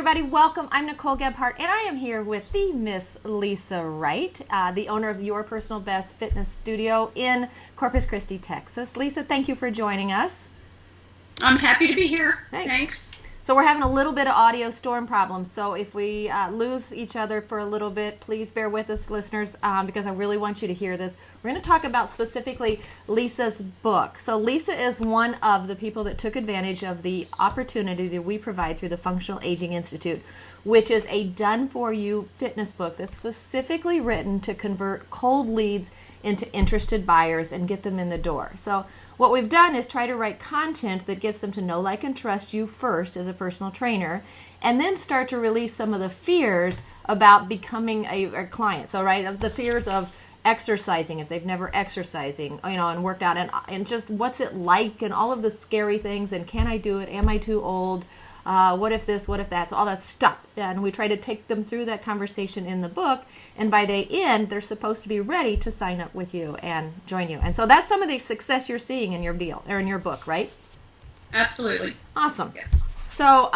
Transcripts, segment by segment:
everybody. Welcome. I'm Nicole Gebhardt, and I am here with the Miss Lisa Wright, the owner of Your Personal Best Fitness Studio in Corpus Christi, Texas. Lisa, thank you for joining us. I'm happy to be here. Thanks. So we're having a little bit of audio storm problems, so if we lose each other for a little bit, please bear with us, listeners, because I really want you to hear this. We're going to talk about specifically Lisa's book. So Lisa is one of the people that took advantage of the opportunity that we provide through the Functional Aging Institute, which is a done-for-you fitness book that's specifically written to convert cold leads into interested buyers and get them in the door. So what we've done is try to write content that gets them to know, like, and trust you first as a personal trainer, and then start to release some of the fears about becoming a client. So, right, of the fears of exercising if they've never exercising, and worked out, and just what's it like, and all of the scary things, and can I do it? Am I too old? What if this, what if that? So all that stuff. And we try to take them through that conversation in the book. And by day end, they're supposed to be ready to sign up with you and join you. And so that's some of the success you're seeing in your deal, or in your book, right? Absolutely. Awesome. Yes. So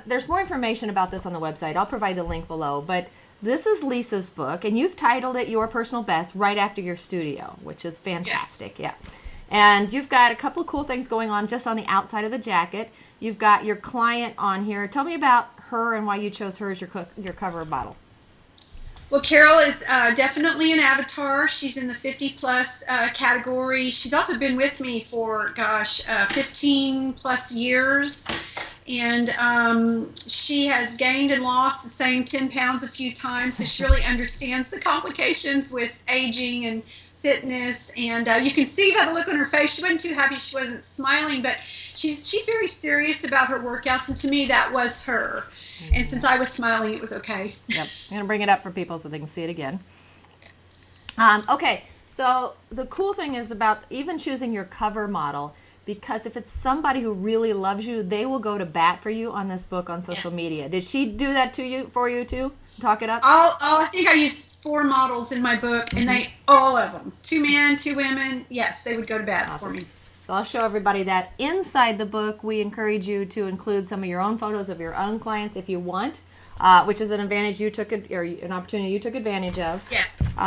there's more information about this on the website. I'll provide the link below. But this is Lisa's book, and you've titled it Your Personal Best right after your studio, which is fantastic. Yes. Yeah. And you've got a couple of cool things going on just on the outside of the jacket. You've got your client on here. Tell me about her and why you chose her as your cover model. Well, Carol is definitely an avatar. She's in the 50-plus category. She's also been with me for, 15-plus years. And she has gained and lost the same 10 pounds a few times, so she really understands the complications with aging and fitness. And you can see by the look on her face, she wasn't too happy. She wasn't smiling, but she's very serious about her workouts, and to me that was her. And since I was smiling, it was okay. Yep. I'm going to bring it up for people so they can see it again. Okay, so the cool thing is about even choosing your cover model, because if it's somebody who really loves you, they will go to bat for you on this book on social media. Did she do that for you too? Talk it up? I think I used 4 models in my book, and all of them, 2 men, 2 women, yes, they would go to bats for me. So I'll show everybody that inside the book. We encourage you to include some of your own photos of your own clients if you want, which is an advantage you took, or an opportunity you took advantage of. Yes.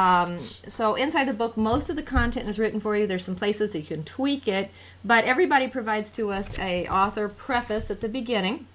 So inside the book, most of the content is written for you. There's some places that you can tweak it, but everybody provides to us a author preface at the beginning,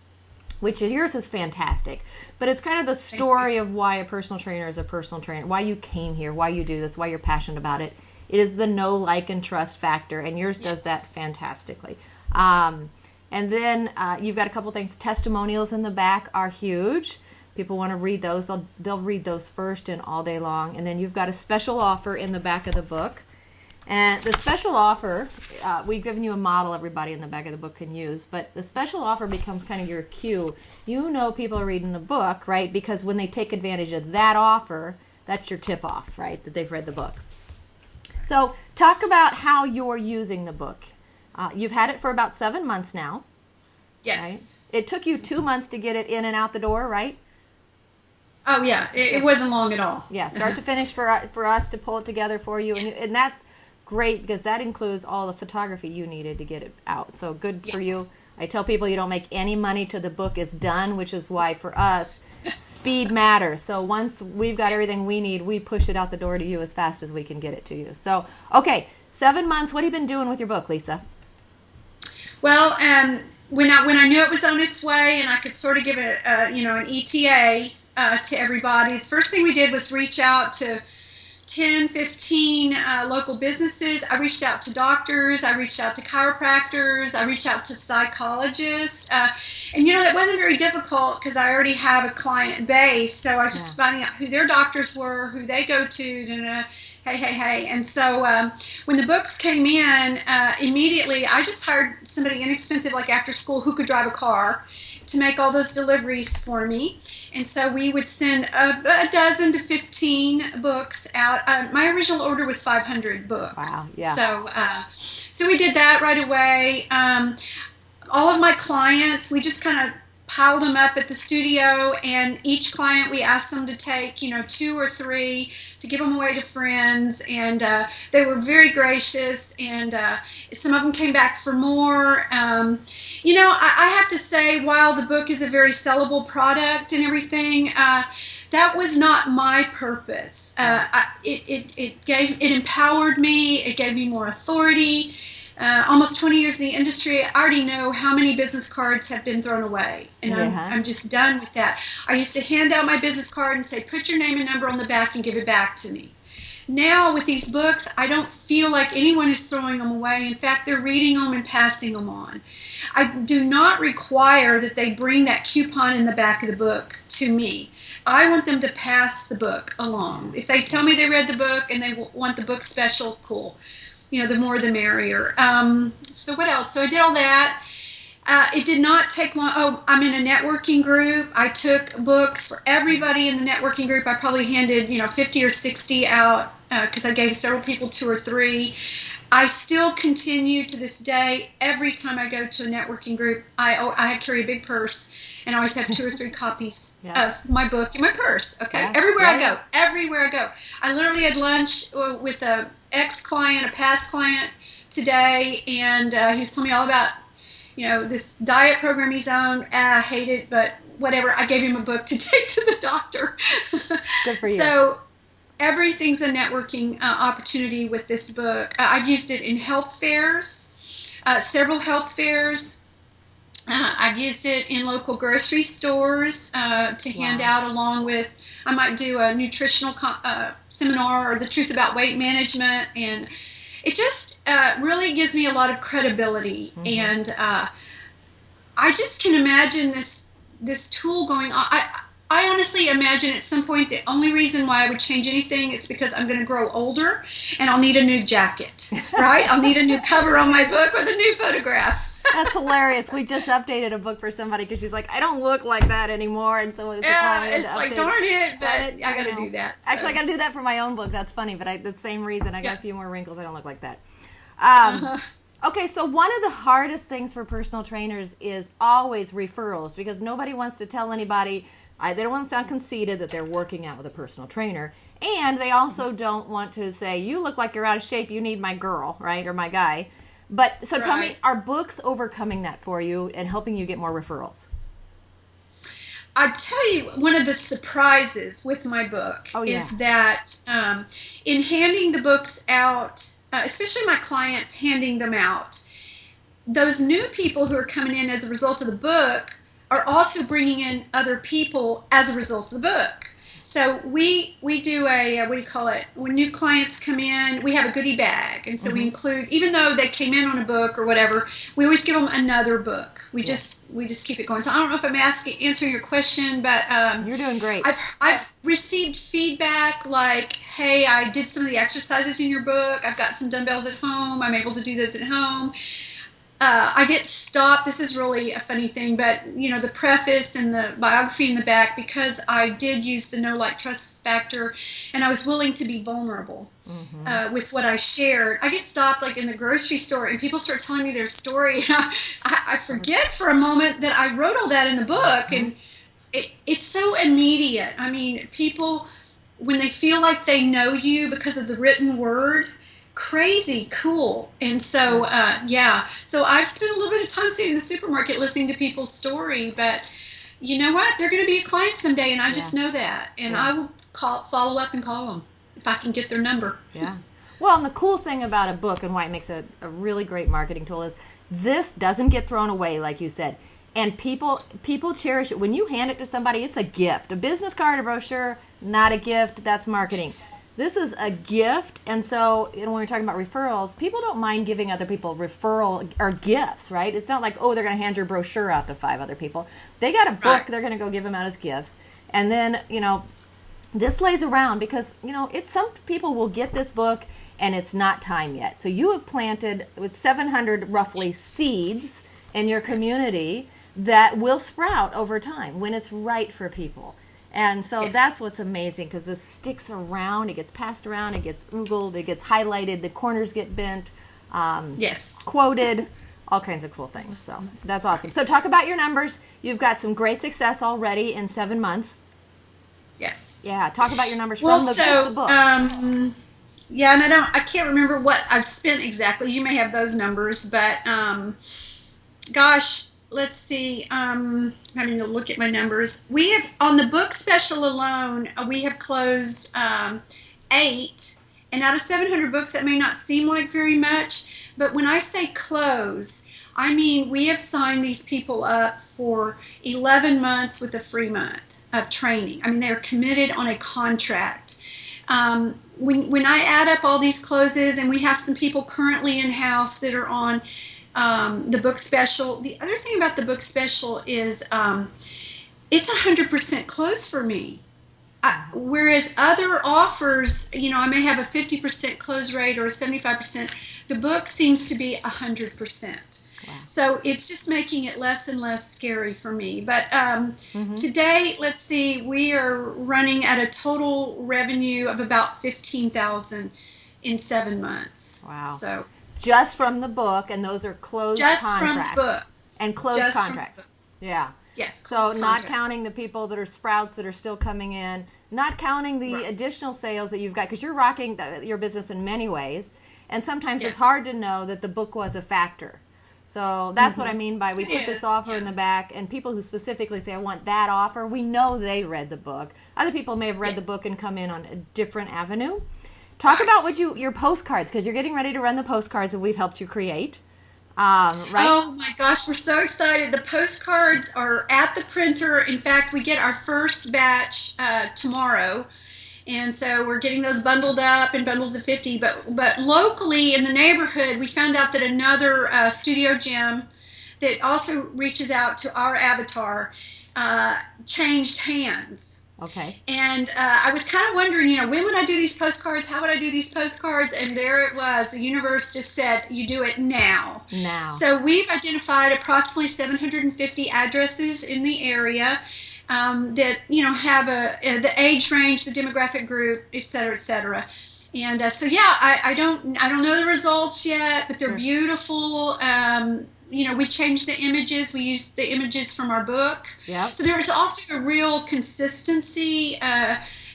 which is yours is fantastic. But it's kind of the story of why a personal trainer is a personal trainer, why you came here, why you do this, why you're passionate about it. It is the know, like, and trust factor, and yours does that fantastically. And then you've got a couple things. Testimonials in the back are huge. People want to read those. They'll read those first and all day long. And then you've got a special offer in the back of the book. And the special offer, we've given you a model everybody in the back of the book can use, but the special offer becomes kind of your cue. You know people are reading the book, right? Because when they take advantage of that offer, that's your tip-off, right, that they've read the book. So talk about how you're using the book. You've had it for about 7 months now. Yes. Right? It took you 2 months to get it in and out the door, right? Oh, yeah. It wasn't long at all. Yeah, start to finish for us to pull it together for you. And that's great, because that includes all the photography you needed to get it out. So good for you. I tell people you don't make any money till the book is done, which is why for us, speed matters. So once we've got everything we need, we push it out the door to you as fast as we can get it to you. So, okay, 7 months. What have you been doing with your book, Lisa? Well, when I knew it was on its way and I could sort of give it, an ETA to everybody, the first thing we did was reach out to 10, 15 local businesses. I reached out to doctors. I reached out to chiropractors. I reached out to psychologists. And, that wasn't very difficult because I already have a client base. So I was just finding out who their doctors were, who they go to, hey. And so when the books came in, immediately I just hired somebody inexpensive, like after school, who could drive a car to make all those deliveries for me. And so we would send a dozen to 15 books out. My original order was 500 books. Wow, yeah. So we did that right away. All of my clients, we just kind of piled them up at the studio, and each client we asked them to take, 2 or 3 to give them away to friends, and they were very gracious, and some of them came back for more. I have to say, while the book is a very sellable product and everything, that was not my purpose. It empowered me. It gave me more authority. Almost 20 years in the industry, I already know how many business cards have been thrown away, and I'm just done with that. I used to hand out my business card and say, put your name and number on the back and give it back to me. Now with these books, I don't feel like anyone is throwing them away. In fact, they're reading them and passing them on. I do not require that they bring that coupon in the back of the book to me. I want them to pass the book along. If they tell me they read the book and they want the book special, cool. The more the merrier. So what else? So I did all that. It did not take long. Oh, I'm in a networking group. I took books for everybody in the networking group. I probably handed 50 or 60 out because I gave several people 2 or 3. I still continue to this day. Every time I go to a networking group, I carry a big purse, and I always have 2 or 3 copies of my book in my purse. Okay, everywhere I go. I literally had lunch with a ex-client, a past client today, and he was telling me all about this diet program he's on. I hate it, but whatever. I gave him a book to take to the doctor. Good for you. So everything's a networking opportunity with this book. I've used it in health fairs, several health fairs. I've used it in local grocery stores to hand out along with, I might do a nutritional seminar or the truth about weight management, and it just really gives me a lot of credibility. And I just can imagine this tool going on. I honestly imagine at some point the only reason why I would change anything, it's because I'm going to grow older and I'll need a new jacket, right? I'll need a new cover on my book with a new photograph. That's hilarious. We just updated a book for somebody because she's like, I don't look like that anymore. And so it's like, darn it, but I got to do that. So. Actually, I got to do that for my own book. That's funny, but the same reason. I got a few more wrinkles. I don't look like that. Okay, so one of the hardest things for personal trainers is always referrals, because nobody wants to tell anybody, they don't want to sound conceited that they're working out with a personal trainer, and they also don't want to say, you look like you're out of shape, you need my girl, right, or my guy. But so tell me, are books overcoming that for you and helping you get more referrals? I tell you, one of the surprises with my book is that in handing the books out, especially my clients handing them out, those new people who are coming in as a result of the book are also bringing in other people as a result of the book. So we do a, what do you call it, when new clients come in, we have a goodie bag. And so we include, even though they came in on a book or whatever, we always give them another book. We just keep it going. So I don't know if I'm answering your question, but you're doing great. I've received feedback like, hey, I did some of the exercises in your book. I've got some dumbbells at home. I'm able to do those at home. I get stopped. This is really a funny thing, but the preface and the biography in the back, because I did use the know, like, trust factor, and I was willing to be vulnerable with what I shared. I get stopped like in the grocery store, and people start telling me their story. I forget for a moment that I wrote all that in the book, and it's so immediate. I mean, people, when they feel like they know you because of the written word, crazy cool. And so so I've spent a little bit of time sitting in the supermarket listening to people's story, but you know what, they're going to be a client someday, and I just know that, and I will follow up and call them if I can get their number. Well, and the cool thing about a book, and why it makes a really great marketing tool, is this doesn't get thrown away, like you said, and people cherish it. When you hand it to somebody, it's a gift. A business card, a brochure, not a gift. That's marketing. This is a gift, and so when we're talking about referrals, people don't mind giving other people referral or gifts, right? It's not like, oh, they're going to hand your brochure out to 5 other people. They got a book, they're going to go give them out as gifts, and then this lays around because it's some people will get this book and it's not time yet. So you have planted with 700 roughly seeds in your community that will sprout over time when it's right for people. And so that's what's amazing, because this sticks around, it gets passed around, it gets oogled, it gets highlighted, the corners get bent, quoted, all kinds of cool things. So that's awesome. So talk about your numbers. You've got some great success already in 7 months. Yes. Yeah, talk about your numbers from the book. And I can't remember what I've spent exactly. You may have those numbers, but gosh, let's see, having to look at my numbers. We have, on the book special alone, we have closed 8. And out of 700 books, that may not seem like very much. But when I say close, I mean we have signed these people up for 11 months with a free month of training. I mean, they're committed on a contract. When I add up all these closes, and we have some people currently in-house that are on the book special. The other thing about the book special is it's 100% close for me. Whereas other offers, I may have a 50% close rate or a 75%. The book seems to be 100%. Wow. So it's just making it less and less scary for me. But today, let's see, we are running at a total revenue of about $15,000 in 7 months. Wow. So just from the book, and those are closed just contracts. From the book. And closed just contracts. Yeah. Yes. So not counting the people that are sprouts that are still coming in, not counting the additional sales that you've got, because you're rocking your business in many ways, and sometimes it's hard to know that the book was a factor. So that's what I mean by we put this offer in the back, and people who specifically say, I want that offer, we know they read the book. Other people may have read the book and come in on a different avenue. Talk about your postcards, because you're getting ready to run the postcards that we've helped you create. Right? Oh my gosh, we're so excited. The postcards are at the printer. In fact, we get our first batch tomorrow. And so we're getting those bundled up in bundles of 50. But locally in the neighborhood, we found out that another studio gym that also reaches out to our avatar changed hands. Okay. And I was kind of wondering, when would I do these postcards? How would I do these postcards? And there it was. The universe just said, you do it now. Now. So we've identified approximately 750 addresses in the area that, have the age range, the demographic group, et cetera, et cetera. And I don't know the results yet, but they're beautiful. We changed the images. We used the images from our book. Yeah. So there's also a real consistency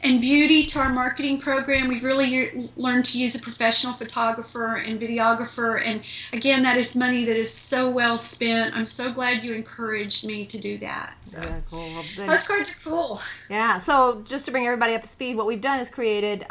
and beauty to our marketing program. We've really learned to use a professional photographer and videographer. And again, that is money that is so well spent. I'm so glad you encouraged me to do that. So. Yeah, cool. Well, postcards are cool. Yeah. So just to bring everybody up to speed, what we've done is created,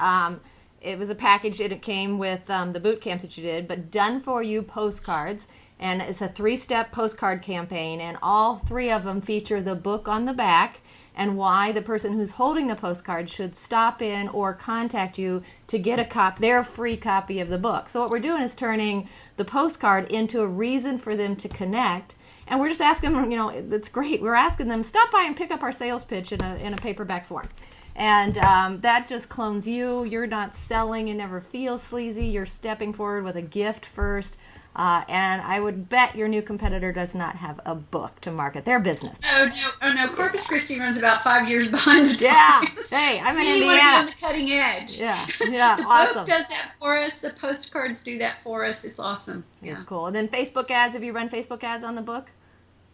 it was a package and it came with the boot camp that you did, but done for you postcards. And it's a 3-step postcard campaign, and all 3 of them feature the book on the back and why the person who's holding the postcard should stop in or contact you to get their free copy of the book. So what we're doing is turning the postcard into a reason for them to connect. And we're just asking them, it's great. We're asking them, stop by and pick up our sales pitch in a paperback form. And that just clones you. You're not selling. You never feel sleazy. You're stepping forward with a gift first. And I would bet your new competitor does not have a book to market their business. Oh no! Corpus Christi runs about 5 years behind the times. Yeah. Hey, I'm in we Indiana. want to be on the cutting edge. Yeah. The Awesome. book does that for us. The postcards do that for us. It's awesome. It's cool. And then Facebook ads. Have you run Facebook ads on the book?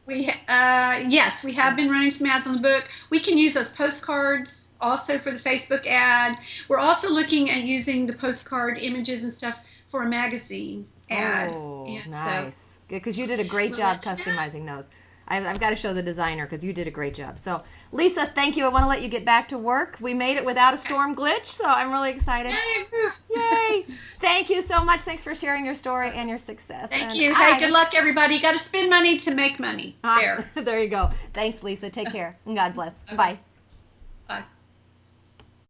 Yes, we have been running some ads on the book. We can use those postcards also for the Facebook ad. We're also looking at using the postcard images and stuff for a magazine ad. Oh, and nice. Because you did a great job customizing those. I've got to show the designer because you did a great job. So, Lisa, thank you. I want to let you get back to work. We made it without a storm glitch, so I'm really excited. Yay! Thank you so much. Thanks for sharing your story and your success. Thank you. Hey, good luck, everybody. You got to spend money to make money. There. There you go. Thanks, Lisa. Take care. And God bless. Okay. Bye. Bye.